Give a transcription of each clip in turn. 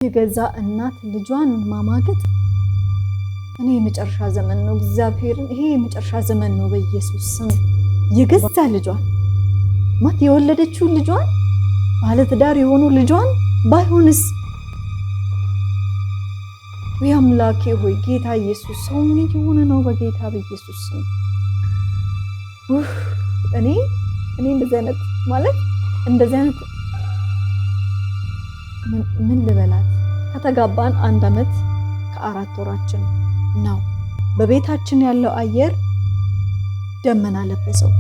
የገዛ እናት ልጇን ማማገጥ እኔ የመጨረሻ ዘመን ነው። እግዚአብሔርን ይሄ የመጨረሻ ዘመን ነው። በኢየሱስ ስም የገዛ ልጇን ማት የወለደችው ልጇን ባለትዳር የሆኑ ልጇን ባይሆንስ? ወይ አምላኬ ሆይ ጌታ ኢየሱስ ሰው ምን እየሆነ ነው? በጌታ በኢየሱስ ስም እኔ እንደዚህ አይነት ማለት እንደዚህ አይነት ምን ልበላት? ከተጋባን 1 ዓመት ከ4 ወራችን ነው። በቤታችን ያለው አየር ደመና ለበሰው።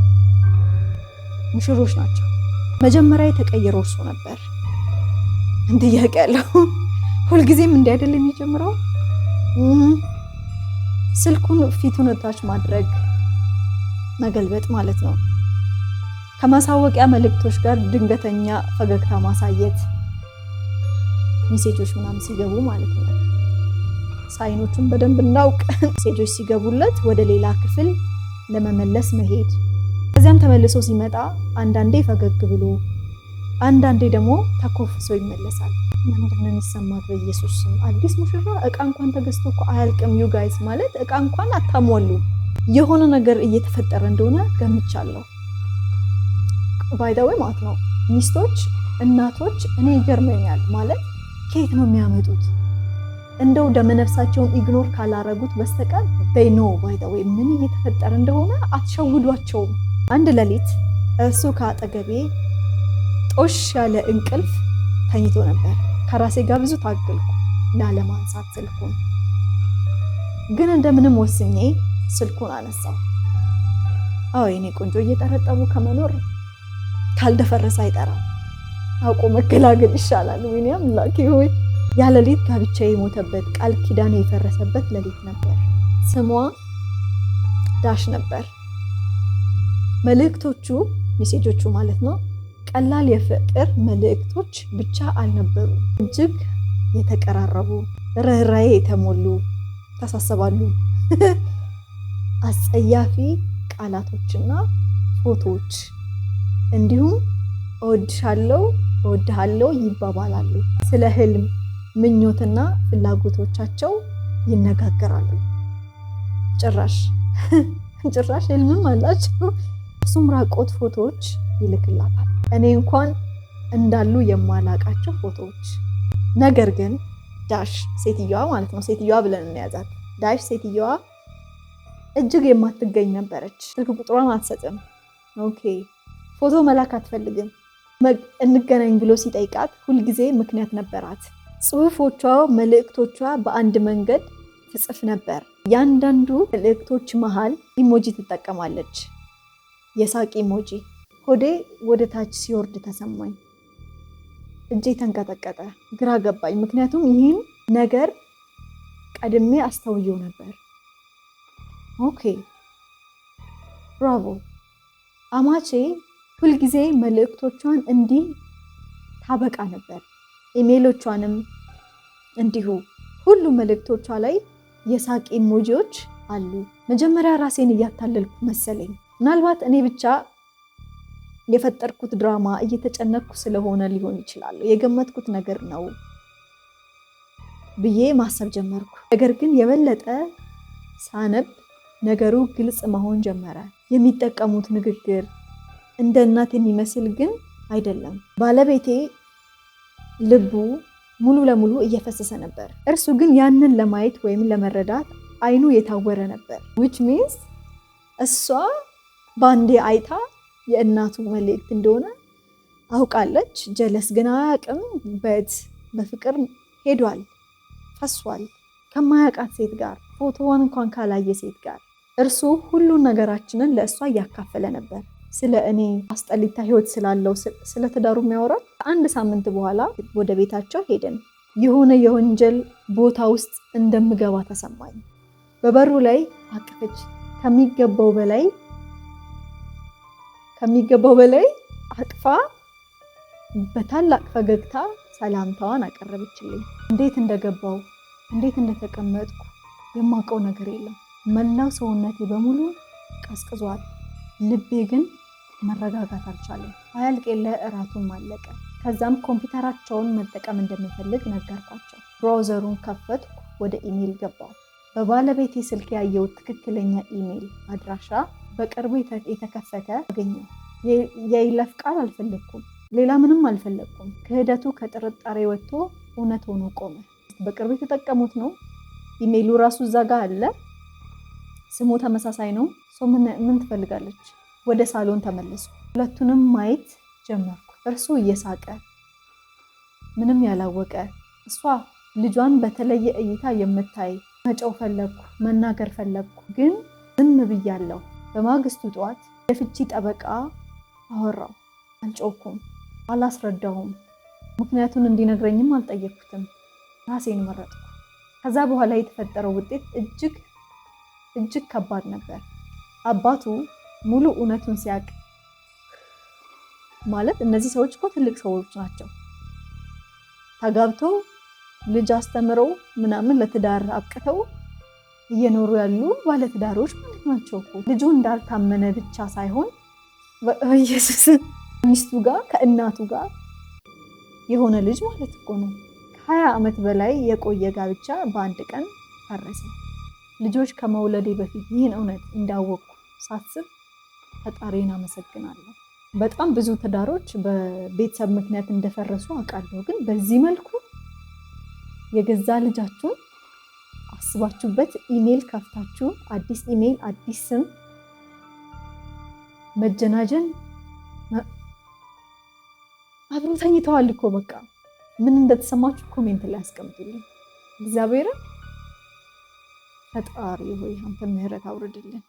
ሙሽሮች ናቸው። መጀመሪያ የተቀየረው እሱ ነበር። እንጥያቄ ያለው ሁልጊዜም እንዲህ አይደለም የሚጀምረው። ስልኩን ፊቱን ታች ማድረግ መገልበጥ ማለት ነው። ከማሳወቂያ መልእክቶች ጋር ድንገተኛ ፈገግታ ማሳየት፣ ሜሴጆች ምናምን ሲገቡ ማለት ነው። ሳይኖቹን በደንብ እናውቅ። ሜሴጆች ሲገቡለት ወደ ሌላ ክፍል ለመመለስ መሄድ፣ ከዚያም ተመልሶ ሲመጣ አንዳንዴ ፈገግ ብሎ አንዳንዴ ደግሞ ተኮፍሶ ይመለሳል። ምንድነው የሚሰማት? በኢየሱስ ስም አዲስ ሙሽራ እቃ እንኳን ተገዝቶ እኮ አያልቅም። ዩ ጋይስ ማለት እቃ እንኳን አታሟሉ። የሆነ ነገር እየተፈጠረ እንደሆነ ገምቻለሁ። ባይ ዘ ወይ ማለት ነው ሚስቶች፣ እናቶች እኔ ይገርመኛል ማለት ከየት ነው የሚያመጡት? እንደው ደመነፍሳቸውን ኢግኖር ካላረጉት በስተቀር they know by the way ምን እየተፈጠረ እንደሆነ አትሸውዷቸውም። አንድ ሌሊት እሱ ከአጠገቤ ጦሽ ያለ እንቅልፍ ተኝቶ ነበር። ከራሴ ጋር ብዙ ታገልኩ ላለማንሳት ስልኩን፣ ግን እንደምንም ወስኜ ስልኩን አነሳው። አዎ የኔ ቆንጆ እየጠረጠሩ ከመኖር ካልደፈረሰ አይጠራም። አውቆ መገላገል ይሻላል። ወይኔ አምላኬ ሆይ ያ ሌሊት ጋብቻዬ የሞተበት ቃል ኪዳኔ የፈረሰበት ሌሊት ነበር። ስሟ ዳሽ ነበር። መልእክቶቹ ሜሴጆቹ ማለት ነው ቀላል የፍቅር መልእክቶች ብቻ አልነበሩ። እጅግ የተቀራረቡ፣ ርህራሄ የተሞሉ፣ ተሳሰባሉ አጸያፊ ቃላቶችና ፎቶዎች እንዲሁም እወድሃለሁ ይባባላሉ። ስለ ህልም ምኞትና ፍላጎቶቻቸው ይነጋገራሉ። ጭራሽ ህልምም አላቸው። እሱም ራቆት ፎቶዎች ይልክላታል። እኔ እንኳን እንዳሉ የማላቃቸው ፎቶዎች። ነገር ግን ዳሽ ሴትዮዋ ማለት ነው ሴትዮዋ ብለን እንያዛት። ዳሽ ሴትዮዋ እጅግ የማትገኝ ነበረች። ስልክ ቁጥሯን አትሰጥም። ኦኬ ፎቶ መላክ አትፈልግም። እንገናኝ ብሎ ሲጠይቃት ሁልጊዜ ምክንያት ነበራት። ጽሁፎቿ፣ መልእክቶቿ በአንድ መንገድ ትጽፍ ነበር። ያንዳንዱ መልእክቶች መሃል ኢሞጂ ትጠቀማለች። የሳቅ ኢሞጂ። ሆዴ ወደ ታች ሲወርድ ተሰማኝ። እጄ ተንቀጠቀጠ። ግራ ገባኝ። ምክንያቱም ይህን ነገር ቀድሜ አስተውየው ነበር። ኦኬ ብራቮ። አማቼ ሁልጊዜ መልእክቶቿን እንዲህ ታበቃ ነበር። ኢሜሎቿንም እንዲሁ። ሁሉ መልእክቶቿ ላይ የሳቅ ኢሞጂዎች አሉ። መጀመሪያ ራሴን እያታለልኩ መሰለኝ። ምናልባት እኔ ብቻ የፈጠርኩት ድራማ እየተጨነቅኩ ስለሆነ ሊሆን ይችላል፣ የገመትኩት ነገር ነው ብዬ ማሰብ ጀመርኩ። ነገር ግን የበለጠ ሳነብ ነገሩ ግልጽ መሆን ጀመረ። የሚጠቀሙት ንግግር እንደ እናት የሚመስል ግን አይደለም። ባለቤቴ ልቡ ሙሉ ለሙሉ እየፈሰሰ ነበር። እርሱ ግን ያንን ለማየት ወይም ለመረዳት አይኑ የታወረ ነበር። which means እሷ ባንዴ አይታ የእናቱ መልእክት እንደሆነ አውቃለች። ጀለስ ግን አያውቅም። በፍቅር ሄዷል፣ ፈሷል ከማያውቃት ሴት ጋር፣ ፎቶዋን እንኳን ካላየ ሴት ጋር። እርሱ ሁሉን ነገራችንን ለእሷ እያካፈለ ነበር። ስለ እኔ አስጠሊታ ህይወት ስላለው ስለ ትዳሩ የሚያወራል። ከአንድ ሳምንት በኋላ ወደ ቤታቸው ሄድን። የሆነ የወንጀል ቦታ ውስጥ እንደምገባ ተሰማኝ። በበሩ ላይ አቀፈች። ከሚገባው በላይ አቅፋ በታላቅ ፈገግታ ሰላምታዋን አቀረበችልኝ። እንዴት እንደገባው እንዴት እንደተቀመጥኩ የማውቀው ነገር የለም። መላው ሰውነቴ በሙሉ ቀዝቅዟል። ልቤ ግን መረጋጋት አልቻለም። አያልቅ የለ እራቱም አለቀ። ከዛም ኮምፒውተራቸውን መጠቀም እንደምፈልግ ነገርኳቸው። ብራውዘሩን ከፈትኩ፣ ወደ ኢሜል ገባው። በባለቤቴ ስልክ ያየሁት ትክክለኛ ኢሜል አድራሻ በቅርቡ የተከፈተ አገኘው። የይለፍ ቃል አልፈለግኩም፣ ሌላ ምንም አልፈለግኩም። ክህደቱ ከጥርጣሬ ወጥቶ እውነት ሆኖ ቆመ። በቅርቡ የተጠቀሙት ነው። ኢሜሉ ራሱ እዛ ጋር አለ። ስሙ ተመሳሳይ ነው። ምን ትፈልጋለች? ወደ ሳሎን ተመለስኩ። ሁለቱንም ማየት ጀመርኩ። እርሱ እየሳቀ ምንም ያላወቀ፣ እሷ ልጇን በተለየ እይታ የምታይ። መጮህ ፈለግኩ፣ መናገር ፈለግኩ፣ ግን ዝም ብያለሁ። በማግስቱ ጠዋት የፍቺ ጠበቃ አወራው። አልጮኩም፣ አላስረዳውም። ምክንያቱን እንዲነግረኝም አልጠየቅኩትም። ራሴን መረጥኩ። ከዛ በኋላ የተፈጠረው ውጤት እጅግ ከባድ ነበር። አባቱ ሙሉ እውነቱን ሲያውቅ፣ ማለት እነዚህ ሰዎች እኮ ትልቅ ሰዎች ናቸው። ተጋብተው ልጅ አስተምረው ምናምን ለትዳር አብቅተው እየኖሩ ያሉ ባለትዳሮች ማለት ናቸው እኮ። ልጁ እንዳልታመነ ብቻ ሳይሆን ኢየሱስ ሚስቱ ጋር ከእናቱ ጋር የሆነ ልጅ ማለት እኮ ነው። ከ20 ዓመት በላይ የቆየ ጋብቻ በአንድ ቀን ፈረሰ። ልጆች ከመውለዴ በፊት ይህን እውነት እንዳወቅኩ ሳስብ ፈጣሪን አመሰግናለሁ። በጣም ብዙ ትዳሮች በቤተሰብ ምክንያት እንደፈረሱ አውቃለሁ። ግን በዚህ መልኩ የገዛ ልጃችሁን አስባችሁበት ኢሜል ከፍታችሁ አዲስ ኢሜል፣ አዲስ ስም፣ መጀናጀን። አብሮ ተኝተዋል እኮ በቃ። ምን እንደተሰማችሁ ኮሜንት ላይ አስቀምጡልኝ። እግዚአብሔርን ፈጣሪ ሆይ አንተ ምህረት አውርድልን።